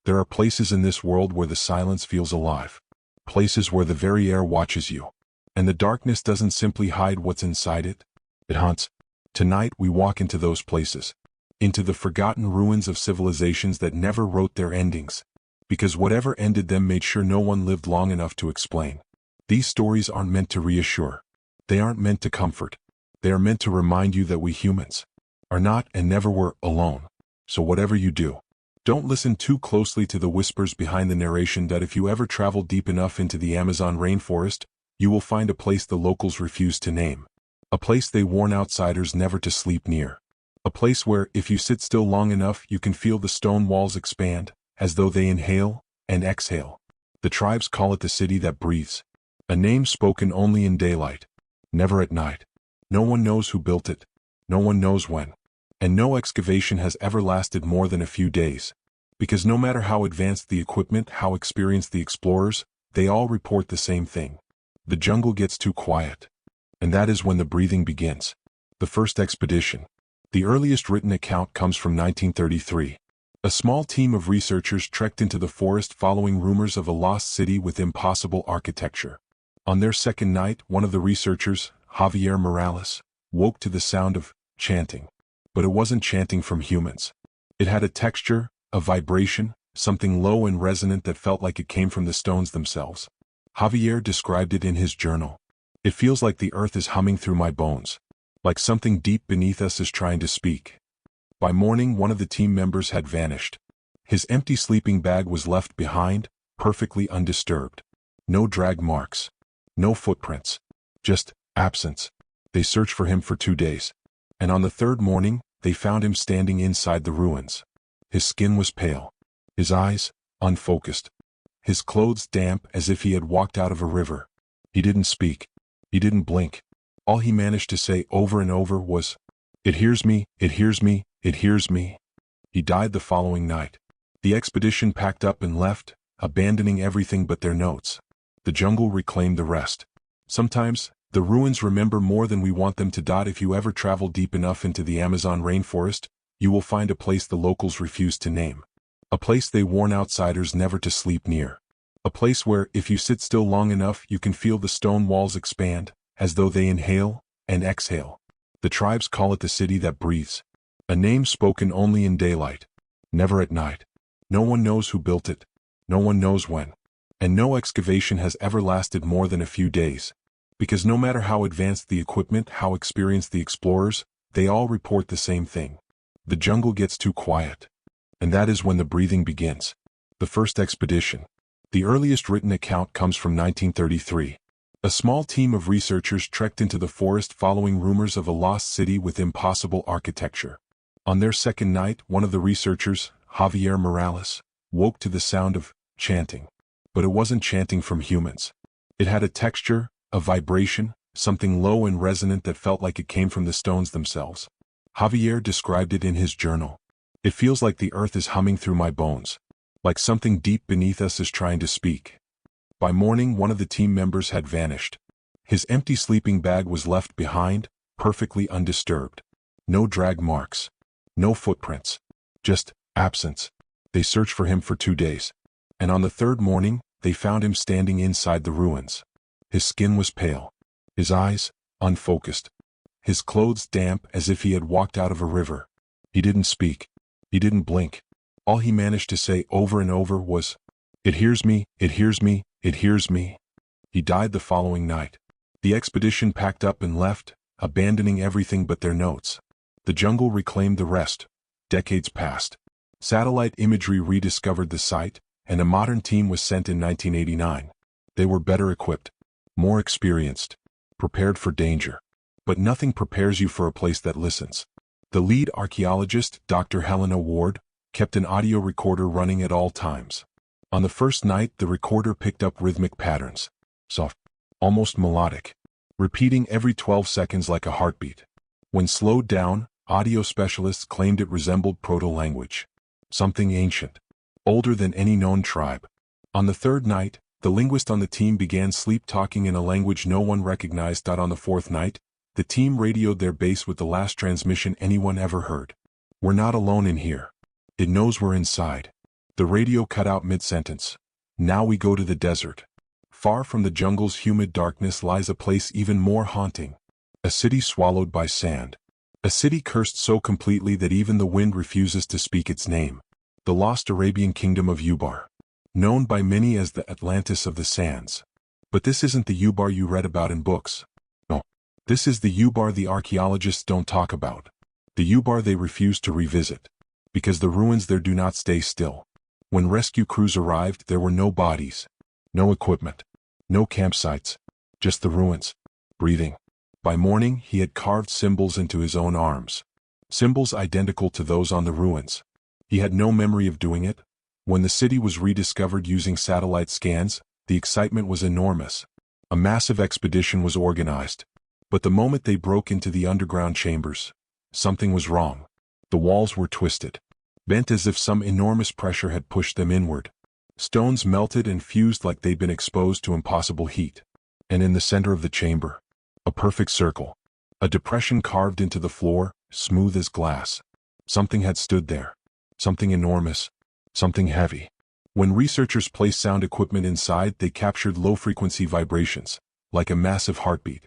There are places in this world where the silence feels alive. Places where the very air watches you. And the darkness doesn't simply hide what's inside it. It haunts. Tonight we walk into those places. Into the forgotten ruins of civilizations that never wrote their endings. Because whatever ended them made sure no one lived long enough to explain. These stories aren't meant to reassure. They aren't meant to comfort. They are meant to remind you that we humans are not and never were alone. So whatever you do, don't listen too closely to the whispers behind the narration that if you ever travel deep enough into the Amazon rainforest, you will find a place the locals refuse to name. A place they warn outsiders never to sleep near. A place where, if you sit still long enough, you can feel the stone walls expand, as though they inhale and exhale. The tribes call it the city that breathes. A name spoken only in daylight, never at night. No one knows who built it. No one knows when. And no excavation has ever lasted more than a few days. Because no matter how advanced the equipment, how experienced the explorers, they all report the same thing. The jungle gets too quiet. And that is when the breathing begins. The first expedition. The earliest written account comes from 1933. A small team of researchers trekked into the forest following rumors of a lost city with impossible architecture. On their second night, one of the researchers, Javier Morales, woke to the sound of chanting. But it wasn't chanting from humans. It had a texture, a vibration, something low and resonant that felt like it came from the stones themselves. Javier described it in his journal. It feels like the earth is humming through my bones. Like something deep beneath us is trying to speak. By morning, one of the team members had vanished. His empty sleeping bag was left behind, perfectly undisturbed. No drag marks. No footprints. Just absence. They searched for him for 2 days. And on the third morning, they found him standing inside the ruins. His skin was pale. His eyes, unfocused. His clothes damp as if he had walked out of a river. He didn't speak. He didn't blink. All he managed to say over and over was, "It hears me, it hears me, it hears me." He died the following night. The expedition packed up and left, abandoning everything but their notes. The jungle reclaimed the rest. Sometimes, the ruins remember more than we want them to. If you ever travel deep enough into the Amazon rainforest, you will find a place the locals refuse to name. A place they warn outsiders never to sleep near. A place where, if you sit still long enough, you can feel the stone walls expand, as though they inhale and exhale. The tribes call it the city that breathes. A name spoken only in daylight, never at night. No one knows who built it. No one knows when. And no excavation has ever lasted more than a few days. Because no matter how advanced the equipment, how experienced the explorers, they all report the same thing. The jungle gets too quiet. And that is when the breathing begins. The first expedition. The earliest written account comes from 1933. A small team of researchers trekked into the forest following rumors of a lost city with impossible architecture. On their second night, one of the researchers, Javier Morales, woke to the sound of chanting. But it wasn't chanting from humans. It had a texture, a vibration, something low and resonant that felt like it came from the stones themselves. Javier described it in his journal. It feels like the earth is humming through my bones. Like something deep beneath us is trying to speak. By morning, one of the team members had vanished. His empty sleeping bag was left behind, perfectly undisturbed. No drag marks. No footprints. Just absence. They searched for him for 2 days. And on the third morning, they found him standing inside the ruins. His skin was pale. His eyes, unfocused. His clothes damp as if he had walked out of a river. He didn't speak. He didn't blink. All he managed to say over and over was, "It hears me, it hears me, it hears me." He died the following night. The expedition packed up and left, abandoning everything but their notes. The jungle reclaimed the rest. Decades passed. Satellite imagery rediscovered the site, and a modern team was sent in 1989. They were better equipped, more experienced, prepared for danger. But nothing prepares you for a place that listens. The lead archaeologist, Dr. Helena Ward, kept an audio recorder running at all times. On the first night, the recorder picked up rhythmic patterns, soft, almost melodic, repeating every 12 seconds like a heartbeat. When slowed down, audio specialists claimed it resembled proto-language, something ancient, older than any known tribe. On the third night, the linguist on the team began sleep-talking in a language no one recognized. On the fourth night, the team radioed their base with the last transmission anyone ever heard. "We're not alone in here. It knows we're inside." The radio cut out mid-sentence. Now we go to the desert. Far from the jungle's humid darkness lies a place even more haunting. A city swallowed by sand. A city cursed so completely that even the wind refuses to speak its name. The lost Arabian kingdom of Ubar. Known by many as the Atlantis of the sands. But this isn't the Ubar you read about in books. No. This is the Ubar the archaeologists don't talk about. The Ubar they refuse to revisit. Because the ruins there do not stay still. When rescue crews arrived, there were no bodies. No equipment. No campsites. Just the ruins. Breathing. By morning, he had carved symbols into his own arms. Symbols identical to those on the ruins. He had no memory of doing it. When the city was rediscovered using satellite scans, the excitement was enormous. A massive expedition was organized. But the moment they broke into the underground chambers, something was wrong. The walls were twisted, bent as if some enormous pressure had pushed them inward. Stones melted and fused like they'd been exposed to impossible heat. And in the center of the chamber, a perfect circle. A depression carved into the floor, smooth as glass. Something had stood there. Something enormous. Something heavy. When researchers placed sound equipment inside, they captured low-frequency vibrations, like a massive heartbeat.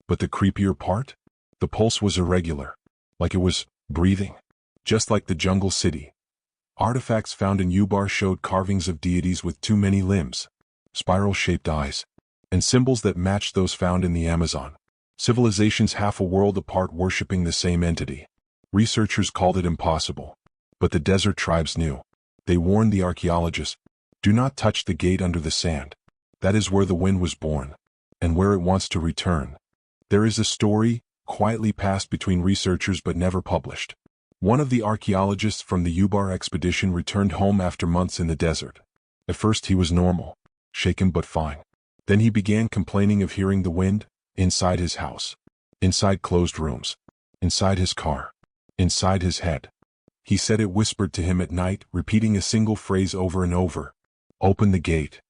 But the creepier part? The pulse was irregular. Like it was breathing. Just like the jungle city. Artifacts found in Ubar showed carvings of deities with too many limbs, spiral-shaped eyes, and symbols that matched those found in the Amazon. Civilizations half a world apart worshipping the same entity. Researchers called it impossible. But the desert tribes knew. They warned the archaeologists, do not touch the gate under the sand. That is where the wind was born, and where it wants to return. There is a story, quietly passed between researchers but never published. One of the archaeologists from the Ubar expedition returned home after months in the desert. At first he was normal, shaken but fine. Then he began complaining of hearing the wind, inside his house, inside closed rooms, inside his car, inside his head. He said it whispered to him at night, repeating a single phrase over and over. Open the gate.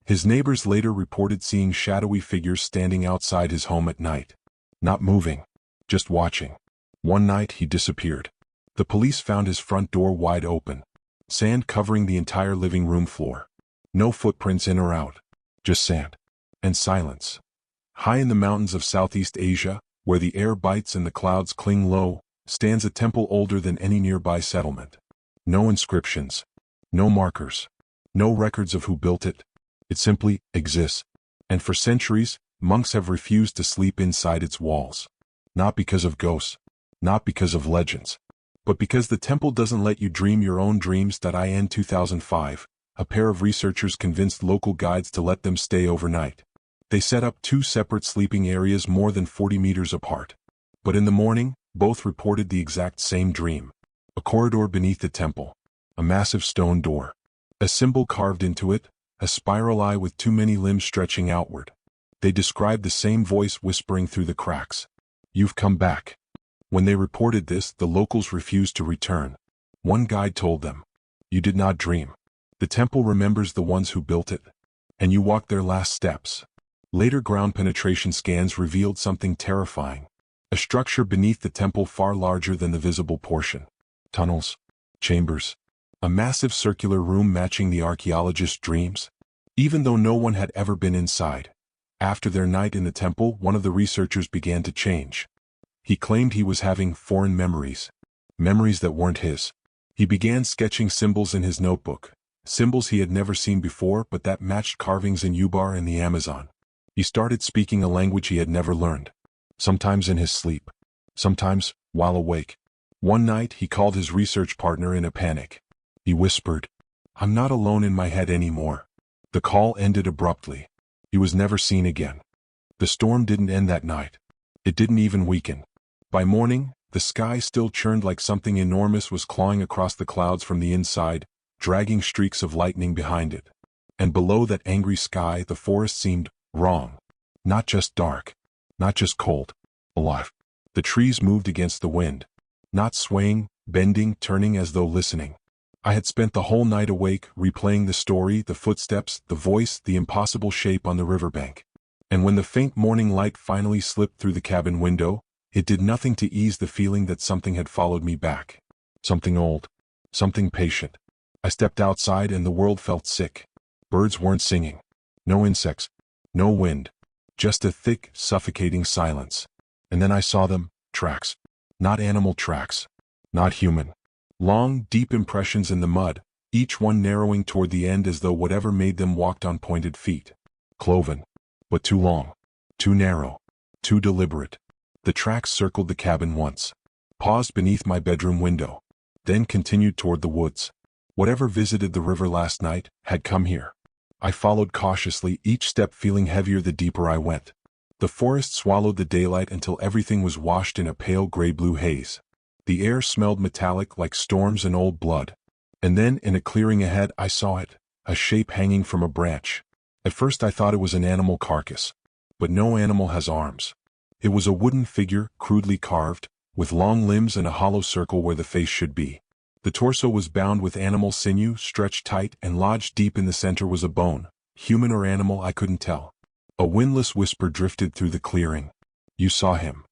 His neighbors later reported seeing shadowy figures standing outside his home at night. Not moving, just watching. One night he disappeared. The police found his front door wide open. Sand covering the entire living room floor. No footprints in or out. Just sand. And silence. High in the mountains of Southeast Asia, where the air bites and the clouds cling low, stands a temple older than any nearby settlement. No inscriptions. No markers. No records of who built it. It simply exists. And for centuries, monks have refused to sleep inside its walls. Not because of ghosts. Not because of legends. But because the temple doesn't let you dream your own dreams. In 2005, a pair of researchers convinced local guides to let them stay overnight. They set up 2 separate sleeping areas more than 40 meters apart. But in the morning, both reported the exact same dream. A corridor beneath the temple. A massive stone door. A symbol carved into it, a spiral eye with too many limbs stretching outward. They described the same voice whispering through the cracks. You've come back. When they reported this, the locals refused to return. One guide told them, you did not dream. The temple remembers the ones who built it. And you walked their last steps. Later ground penetration scans revealed something terrifying. A structure beneath the temple far larger than the visible portion. Tunnels. Chambers. A massive circular room matching the archaeologist's dreams. Even though no one had ever been inside. After their night in the temple, one of the researchers began to change. He claimed he was having foreign memories. Memories that weren't his. He began sketching symbols in his notebook. Symbols he had never seen before but that matched carvings in Ubar and the Amazon. He started speaking a language he had never learned. Sometimes in his sleep. Sometimes while awake. One night he called his research partner in a panic. He whispered, I'm not alone in my head anymore. The call ended abruptly. He was never seen again. The storm didn't end that night. It didn't even weaken. By morning, the sky still churned like something enormous was clawing across the clouds from the inside, dragging streaks of lightning behind it. And below that angry sky, the forest seemed wrong. Not just dark. Not just cold. Alive. The trees moved against the wind. Not swaying, bending, turning as though listening. I had spent the whole night awake, replaying the story, the footsteps, the voice, the impossible shape on the riverbank. And when the faint morning light finally slipped through the cabin window, it did nothing to ease the feeling that something had followed me back. Something old. Something patient. I stepped outside and the world felt sick. Birds weren't singing. No insects. No wind. Just a thick, suffocating silence. And then I saw them, tracks. Not animal tracks. Not human. Long, deep impressions in the mud, each one narrowing toward the end as though whatever made them walked on pointed feet. Cloven. But too long. Too narrow. Too deliberate. The tracks circled the cabin once. Paused beneath my bedroom window. Then continued toward the woods. Whatever visited the river last night had come here. I followed cautiously, each step feeling heavier the deeper I went. The forest swallowed the daylight until everything was washed in a pale gray-blue haze. The air smelled metallic like storms and old blood. And then, in a clearing ahead, I saw it, a shape hanging from a branch. At first I thought it was an animal carcass. But no animal has arms. It was a wooden figure, crudely carved, with long limbs and a hollow circle where the face should be. The torso was bound with animal sinew, stretched tight, and lodged deep in the center was a bone. Human or animal, I couldn't tell. A windless whisper drifted through the clearing. "You saw him."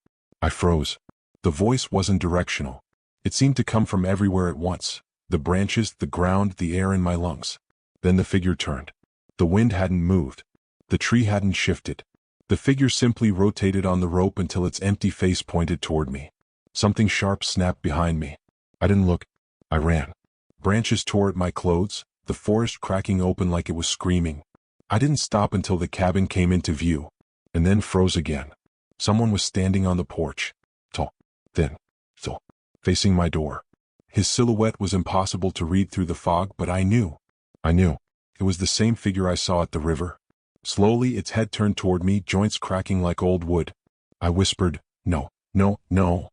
I froze. The voice wasn't directional. It seemed to come from everywhere at once. The branches, the ground, the air in my lungs. Then the figure turned. The wind hadn't moved. The tree hadn't shifted. The figure simply rotated on the rope until its empty face pointed toward me. Something sharp snapped behind me. I didn't look. I ran. Branches tore at my clothes, the forest cracking open like it was screaming. I didn't stop until the cabin came into view, and then froze again. Someone was standing on the porch. Tall, thin, facing my door. His silhouette was impossible to read through the fog, but I knew. It was the same figure I saw at the river. Slowly its head turned toward me, joints cracking like old wood. I whispered, "No, no, no."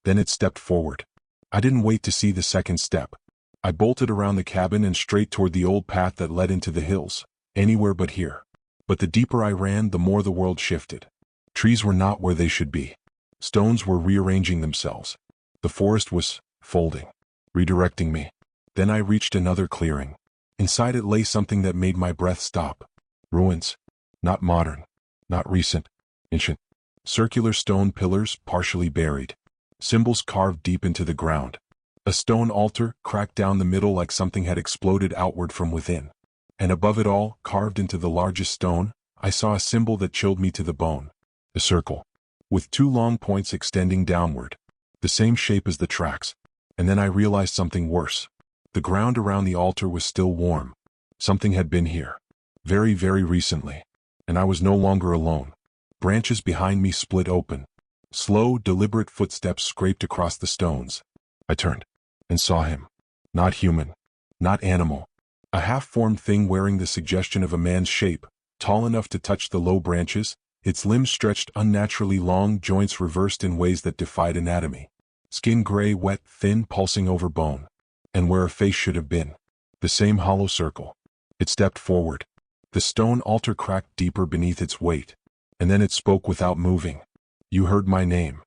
Then it stepped forward. I didn't wait to see the second step. I bolted around the cabin and straight toward the old path that led into the hills. Anywhere but here. But the deeper I ran, the more the world shifted. Trees were not where they should be. Stones were rearranging themselves. The forest was folding, redirecting me. Then I reached another clearing. Inside it lay something that made my breath stop. Ruins. Not modern. Not recent. Ancient. Circular stone pillars, partially buried. Symbols carved deep into the ground. A stone altar, cracked down the middle like something had exploded outward from within. And above it all, carved into the largest stone, I saw a symbol that chilled me to the bone. A circle. With two long points extending downward. The same shape as the tracks. And then I realized something worse. The ground around the altar was still warm. Something had been here. Very, very recently. And I was no longer alone. Branches behind me split open. Slow, deliberate footsteps scraped across the stones. I turned. And saw him. Not human. Not animal. A half-formed thing wearing the suggestion of a man's shape, tall enough to touch the low branches, its limbs stretched unnaturally long, joints reversed in ways that defied anatomy. Skin gray, wet, thin, pulsing over bone. And where a face should have been. The same hollow circle. It stepped forward. The stone altar cracked deeper beneath its weight. And then it spoke without moving. "You heard my name."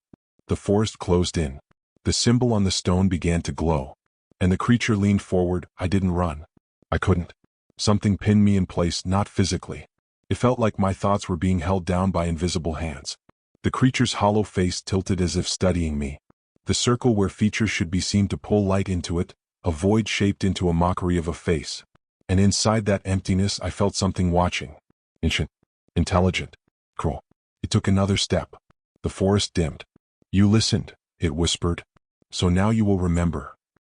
The forest closed in. The symbol on the stone began to glow. And the creature leaned forward. I didn't run. I couldn't. Something pinned me in place, not physically. It felt like my thoughts were being held down by invisible hands. The creature's hollow face tilted as if studying me. The circle where features should be seemed to pull light into it, a void shaped into a mockery of a face. And inside that emptiness I felt something watching. Ancient. Intelligent. Cruel. It took another step. The forest dimmed. "You listened," it whispered. "So now you will remember."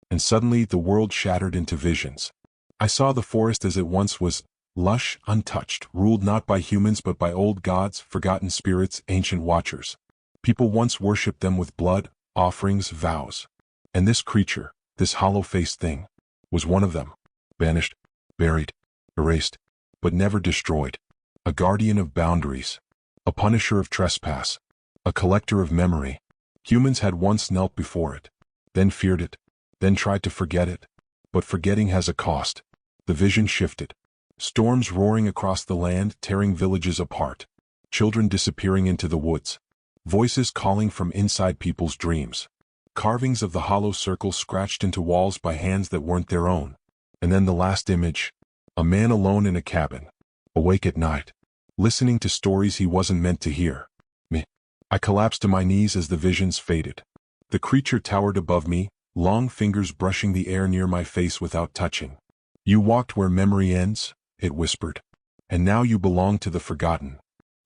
And suddenly the world shattered into visions. I saw the forest as it once was, lush, untouched, ruled not by humans but by old gods, forgotten spirits, ancient watchers. People once worshipped them with blood, offerings, vows. And this creature, this hollow-faced thing, was one of them. Banished, buried, erased, but never destroyed. A guardian of boundaries. A punisher of trespass. A collector of memory. Humans had once knelt before it. Then feared it. Then tried to forget it. But forgetting has a cost. The vision shifted. Storms roaring across the land, tearing villages apart. Children disappearing into the woods. Voices calling from inside people's dreams. Carvings of the hollow circle scratched into walls by hands that weren't their own. And then the last image. A man alone in a cabin. Awake at night. Listening to stories he wasn't meant to hear. Me. I collapsed to my knees as the visions faded. The creature towered above me, long fingers brushing the air near my face without touching. "You walked where memory ends," it whispered. "And now you belong to the forgotten."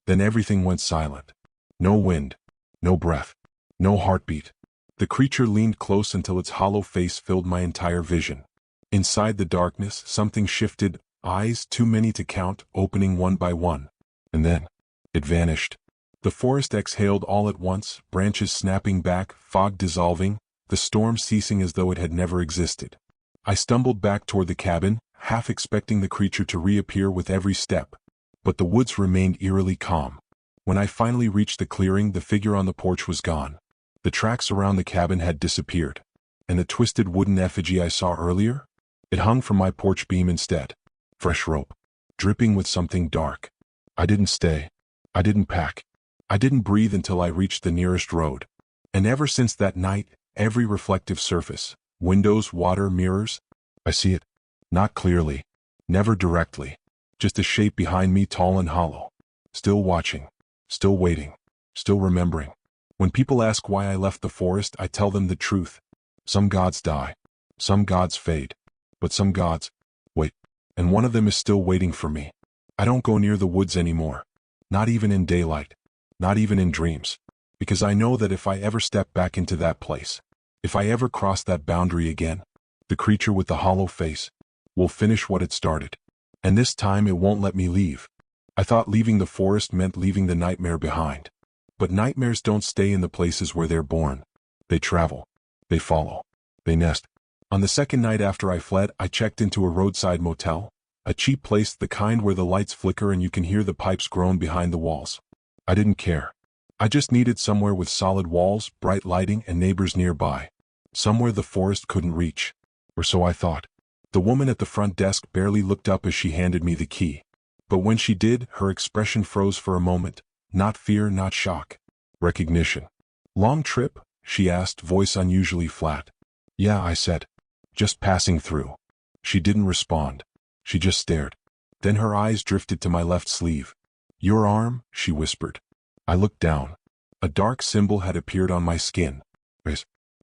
Then everything went silent. No wind, no breath, no heartbeat. The creature leaned close until its hollow face filled my entire vision. Inside the darkness, something shifted, eyes too many to count, opening one by one. And then, it vanished. The forest exhaled all at once, branches snapping back, fog dissolving, the storm ceasing as though it had never existed. I stumbled back toward the cabin, half expecting the creature to reappear with every step. But the woods remained eerily calm. When I finally reached the clearing, the figure on the porch was gone. The tracks around the cabin had disappeared. And the twisted wooden effigy I saw earlier? It hung from my porch beam instead. Fresh rope. Dripping with something dark. I didn't stay. I didn't pack. I didn't breathe until I reached the nearest road. And ever since that night, every reflective surface, windows, water, mirrors, I see it. Not clearly. Never directly. Just a shape behind me, tall and hollow. Still watching. Still waiting. Still remembering. When people ask why I left the forest, I tell them the truth. Some gods die. Some gods fade. But some gods wait. And one of them is still waiting for me. I don't go near the woods anymore. Not even in daylight. Not even in dreams. Because I know that if I ever step back into that place, if I ever cross that boundary again, the creature with the hollow face will finish what it started. And this time it won't let me leave. I thought leaving the forest meant leaving the nightmare behind. But nightmares don't stay in the places where they're born. They travel. They follow. They nest. On the second night after I fled, I checked into a roadside motel, a cheap place, the kind where the lights flicker and you can hear the pipes groan behind the walls. I didn't care. I just needed somewhere with solid walls, bright lighting, and neighbors nearby. Somewhere the forest couldn't reach. Or so I thought. The woman at the front desk barely looked up as she handed me the key. But when she did, her expression froze for a moment. Not fear, not shock. Recognition. "Long trip?" she asked, voice unusually flat. "Yeah," I said. "Just passing through." She didn't respond. She just stared. Then her eyes drifted to my left sleeve. "Your arm?" she whispered. I looked down. A dark symbol had appeared on my skin.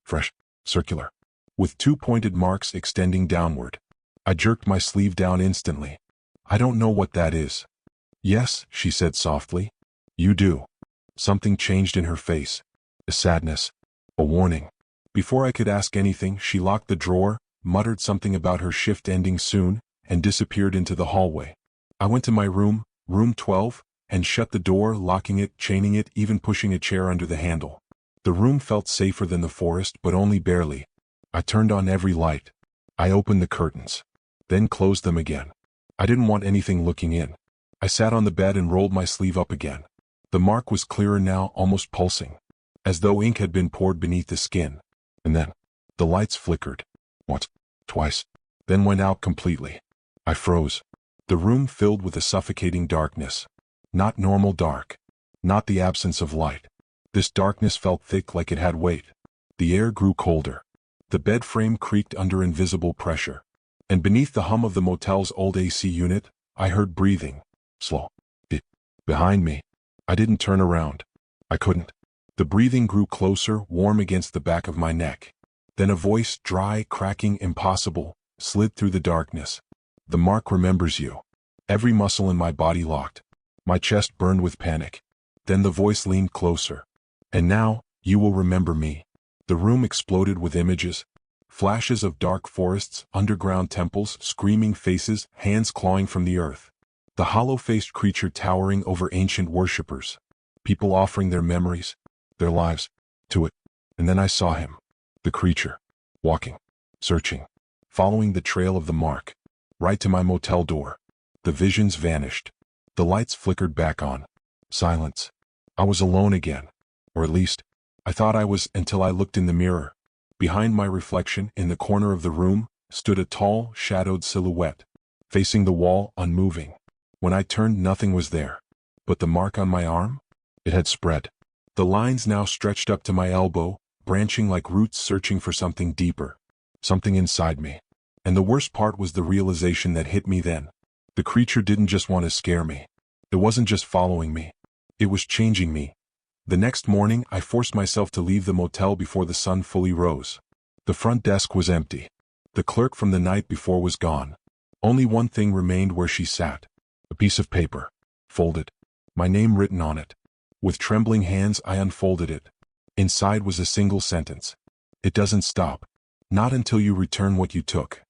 Fresh, circular, with two pointed marks extending downward. I jerked my sleeve down instantly. "I don't know what that is." "Yes," she said softly. "You do." Something changed in her face. A sadness. A warning. Before I could ask anything, she locked the drawer, muttered something about her shift ending soon, and disappeared into the hallway. I went to my room, room 12, and shut the door, locking it, chaining it, even pushing a chair under the handle. The room felt safer than the forest, but only barely. I turned on every light. I opened the curtains. Then closed them again. I didn't want anything looking in. I sat on the bed and rolled my sleeve up again. The mark was clearer now, almost pulsing, as though ink had been poured beneath the skin. And then, the lights flickered. Once, twice, then went out completely. I froze. The room filled with a suffocating darkness. Not normal dark. Not the absence of light. This darkness felt thick, like it had weight. The air grew colder. The bed frame creaked under invisible pressure. And beneath the hum of the motel's old AC unit, I heard breathing. Slow. Behind me. I didn't turn around. I couldn't. The breathing grew closer, warm against the back of my neck. Then a voice, dry, cracking, impossible, slid through the darkness. "The mark remembers you." Every muscle in my body locked. My chest burned with panic. Then the voice leaned closer. "And now, you will remember me." The room exploded with images. Flashes of dark forests, underground temples, screaming faces, hands clawing from the earth. The hollow-faced creature towering over ancient worshippers. People offering their memories, their lives, to it. And then I saw him. The creature. Walking. Searching. Following the trail of the mark. Right to my motel door. The visions vanished. The lights flickered back on. Silence. I was alone again. Or at least, I thought I was until I looked in the mirror. Behind my reflection, in the corner of the room, stood a tall, shadowed silhouette. Facing the wall, unmoving. When I turned, nothing was there. But the mark on my arm? It had spread. The lines now stretched up to my elbow, branching like roots searching for something deeper. Something inside me. And the worst part was the realization that hit me then. The creature didn't just want to scare me. It wasn't just following me. It was changing me. The next morning, I forced myself to leave the motel before the sun fully rose. The front desk was empty. The clerk from the night before was gone. Only one thing remained where she sat. A piece of paper. Folded. My name written on it. With trembling hands I unfolded it. Inside was a single sentence. It doesn't stop. Not until you return what you took.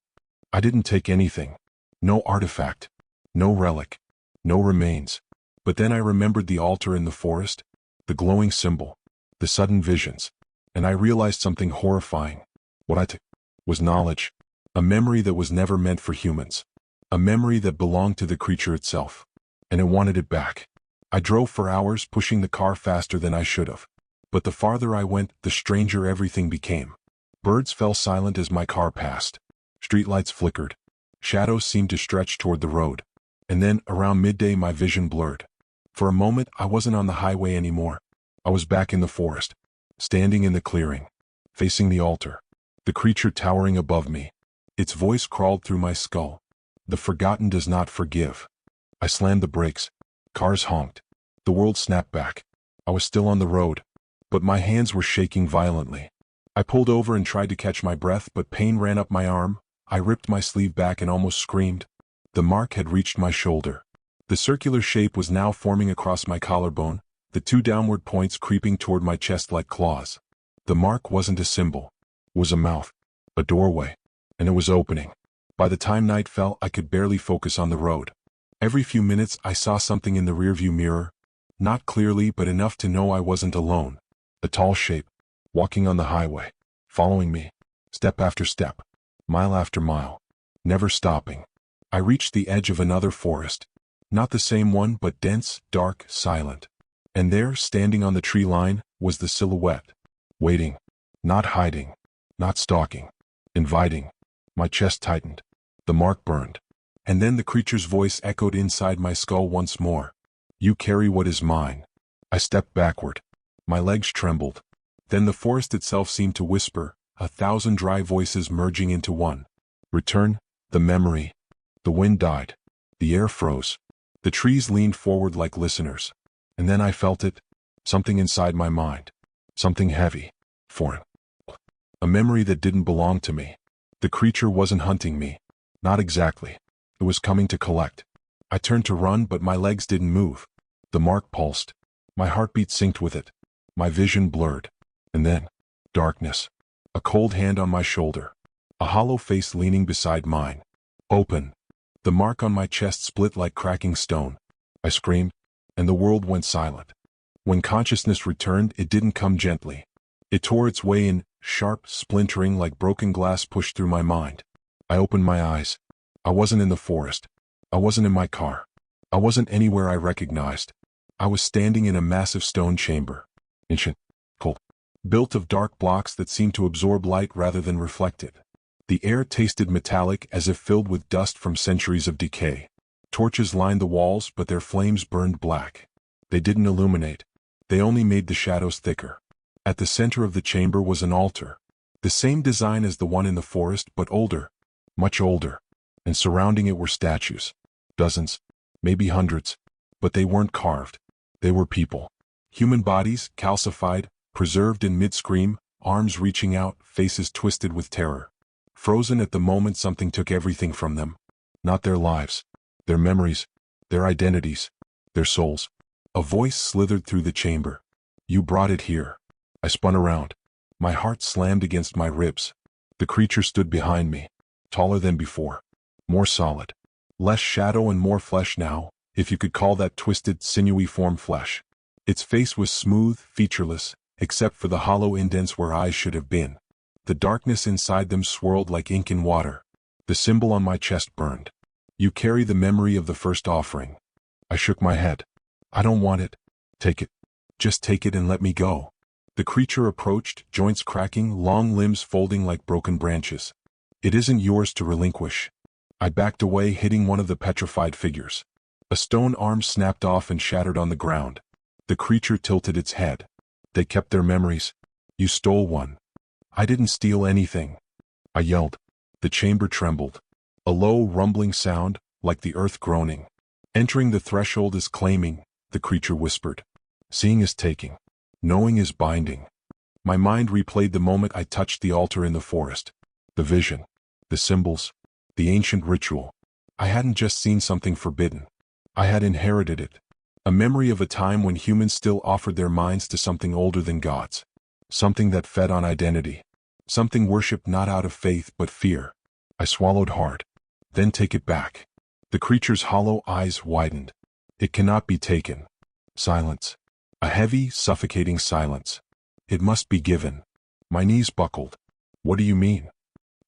I didn't take anything. No artifact. No relic. No remains. But then I remembered the altar in the forest, the glowing symbol, the sudden visions, and I realized something horrifying. What I took was knowledge, a memory that was never meant for humans, a memory that belonged to the creature itself, and it wanted it back. I drove for hours, pushing the car faster than I should have. But the farther I went, the stranger everything became. Birds fell silent as my car passed. Streetlights flickered. Shadows seemed to stretch toward the road. And then, around midday, my vision blurred. For a moment, I wasn't on the highway anymore. I was back in the forest, standing in the clearing, facing the altar, the creature towering above me. Its voice crawled through my skull. The forgotten does not forgive. I slammed the brakes. Cars honked. The world snapped back. I was still on the road, but my hands were shaking violently. I pulled over and tried to catch my breath, but pain ran up my arm. I ripped my sleeve back and almost screamed. The mark had reached my shoulder. The circular shape was now forming across my collarbone, the two downward points creeping toward my chest like claws. The mark wasn't a symbol. It was a mouth, a doorway, and it was opening. By the time night fell, I could barely focus on the road. Every few minutes I saw something in the rearview mirror, not clearly but enough to know I wasn't alone. A tall shape, walking on the highway, following me, step after step, mile after mile, never stopping. I reached the edge of another forest. Not the same one, but dense, dark, silent. And there, standing on the tree line, was the silhouette. Waiting. Not hiding. Not stalking. Inviting. My chest tightened. The mark burned. And then the creature's voice echoed inside my skull once more. You carry what is mine. I stepped backward. My legs trembled. Then the forest itself seemed to whisper, 1,000 dry voices merging into one. Return, the memory. The wind died. The air froze. The trees leaned forward like listeners. And then I felt it. Something inside my mind. Something heavy. Foreign. A memory that didn't belong to me. The creature wasn't hunting me. Not exactly. It was coming to collect. I turned to run, but my legs didn't move. The mark pulsed. My heartbeat synced with it. My vision blurred. And then, darkness. A cold hand on my shoulder. A hollow face leaning beside mine. Open. The mark on my chest split like cracking stone. I screamed, and the world went silent. When consciousness returned, it didn't come gently. It tore its way in, sharp, splintering like broken glass pushed through my mind. I opened my eyes. I wasn't in the forest. I wasn't in my car. I wasn't anywhere I recognized. I was standing in a massive stone chamber. Ancient, cold, built of dark blocks that seemed to absorb light rather than reflect it. The air tasted metallic as if filled with dust from centuries of decay. Torches lined the walls, but their flames burned black. They didn't illuminate. They only made the shadows thicker. At the center of the chamber was an altar. The same design as the one in the forest, but older. Much older. And surrounding it were statues. Dozens. Maybe hundreds. But they weren't carved. They were people. Human bodies, calcified, preserved in mid-scream, arms reaching out, faces twisted with terror. Frozen at the moment something took everything from them. Not their lives. Their memories. Their identities. Their souls. A voice slithered through the chamber. You brought it here. I spun around. My heart slammed against my ribs. The creature stood behind me. Taller than before. More solid. Less shadow and more flesh now, if you could call that twisted, sinewy form flesh. Its face was smooth, featureless, except for the hollow indents where eyes should have been. The darkness inside them swirled like ink in water. The symbol on my chest burned. You carry the memory of the first offering. I shook my head. I don't want it. Take it. Just take it and let me go. The creature approached, joints cracking, long limbs folding like broken branches. It isn't yours to relinquish. I backed away, hitting one of the petrified figures. A stone arm snapped off and shattered on the ground. The creature tilted its head. They kept their memories. You stole one. I didn't steal anything. I yelled. The chamber trembled. A low, rumbling sound, like the earth groaning. Entering the threshold is claiming, the creature whispered. Seeing is taking. Knowing is binding. My mind replayed the moment I touched the altar in the forest. The vision, the symbols, the ancient ritual. I hadn't just seen something forbidden. I had inherited it. A memory of a time when humans still offered their minds to something older than gods. Something that fed on identity. Something worshipped not out of faith but fear. I swallowed hard. Then take it back. The creature's hollow eyes widened. It cannot be taken. Silence. A heavy, suffocating silence. It must be given. My knees buckled. What do you mean?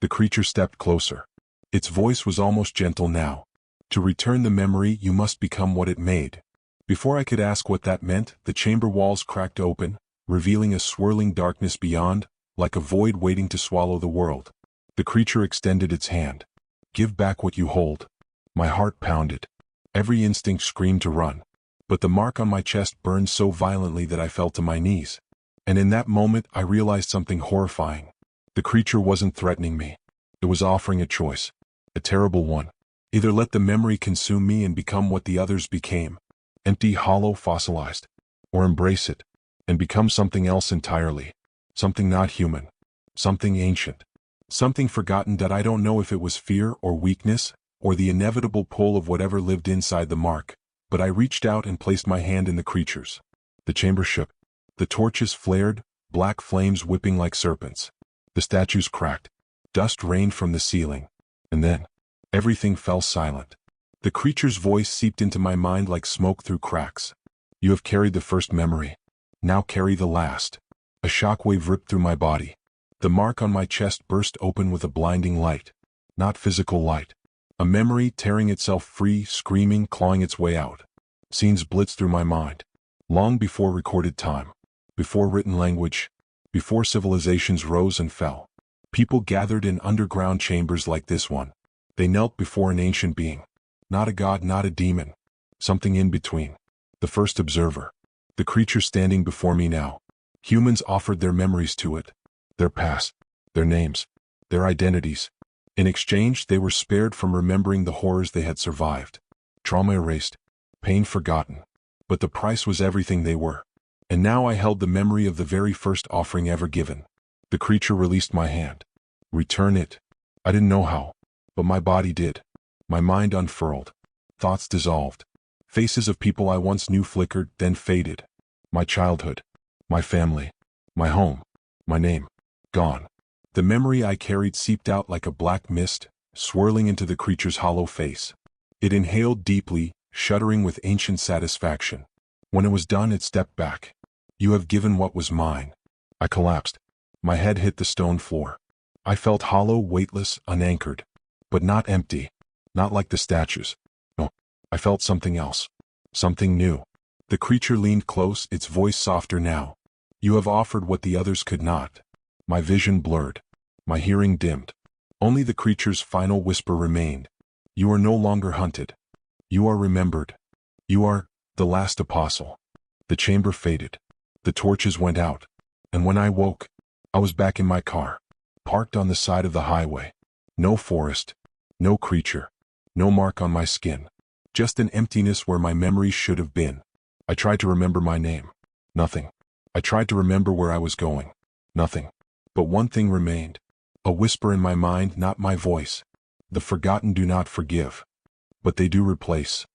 The creature stepped closer. Its voice was almost gentle now. To return the memory, you must become what it made. Before I could ask what that meant, the chamber walls cracked open, revealing a swirling darkness beyond, like a void waiting to swallow the world. The creature extended its hand. Give back what you hold. My heart pounded. Every instinct screamed to run. But the mark on my chest burned so violently that I fell to my knees. And in that moment, I realized something horrifying. The creature wasn't threatening me. It was offering a choice. A terrible one. Either let the memory consume me and become what the others became. Empty, hollow, fossilized. Or embrace it. And become something else entirely. Something not human. Something ancient. Something forgotten that I don't know if it was fear or weakness, or the inevitable pull of whatever lived inside the mark, but I reached out and placed my hand in the creature's. The chamber shook. The torches flared, black flames whipping like serpents. The statues cracked. Dust rained from the ceiling. And then, everything fell silent. The creature's voice seeped into my mind like smoke through cracks. You have carried the first memory. Now carry the last. A shockwave ripped through my body. The mark on my chest burst open with a blinding light. Not physical light. A memory tearing itself free, screaming, clawing its way out. Scenes blitzed through my mind. Long before recorded time. Before written language. Before civilizations rose and fell. People gathered in underground chambers like this one. They knelt before an ancient being. Not a god, not a demon. Something in between. The first observer. The creature standing before me now. Humans offered their memories to it. Their past. Their names. Their identities. In exchange, they were spared from remembering the horrors they had survived. Trauma erased. Pain forgotten. But the price was everything they were. And now I held the memory of the very first offering ever given. The creature released my hand. Return it. I didn't know how. But my body did. My mind unfurled. Thoughts dissolved. Faces of people I once knew flickered, then faded. My childhood. My family. My home. My name. Gone. The memory I carried seeped out like a black mist, swirling into the creature's hollow face. It inhaled deeply, shuddering with ancient satisfaction. When it was done, it stepped back. You have given what was mine. I collapsed. My head hit the stone floor. I felt hollow, weightless, unanchored. But not empty. Not like the statues. No, I felt something else. Something new. The creature leaned close, its voice softer now. You have offered what the others could not. My vision blurred. My hearing dimmed. Only the creature's final whisper remained. You are no longer hunted. You are remembered. You are the last apostle. The chamber faded. The torches went out. And when I woke, I was back in my car, parked on the side of the highway. No forest. No creature. No mark on my skin. Just an emptiness where my memories should have been. I tried to remember my name. Nothing. I tried to remember where I was going. Nothing. But one thing remained. A whisper in my mind, not my voice. The forgotten do not forgive. But they do replace.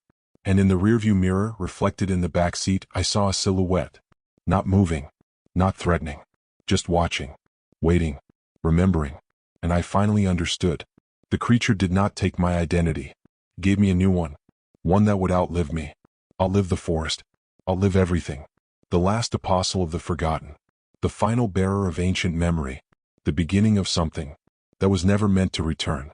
And in the rearview mirror, reflected in the back seat, I saw a silhouette. Not moving. Not threatening. Just watching. Waiting. Remembering. And I finally understood. The creature did not take my identity. Gave me a new one. One that would outlive me. Outlive the forest. Outlive everything. The last apostle of the forgotten. The final bearer of ancient memory. The beginning of something that was never meant to return.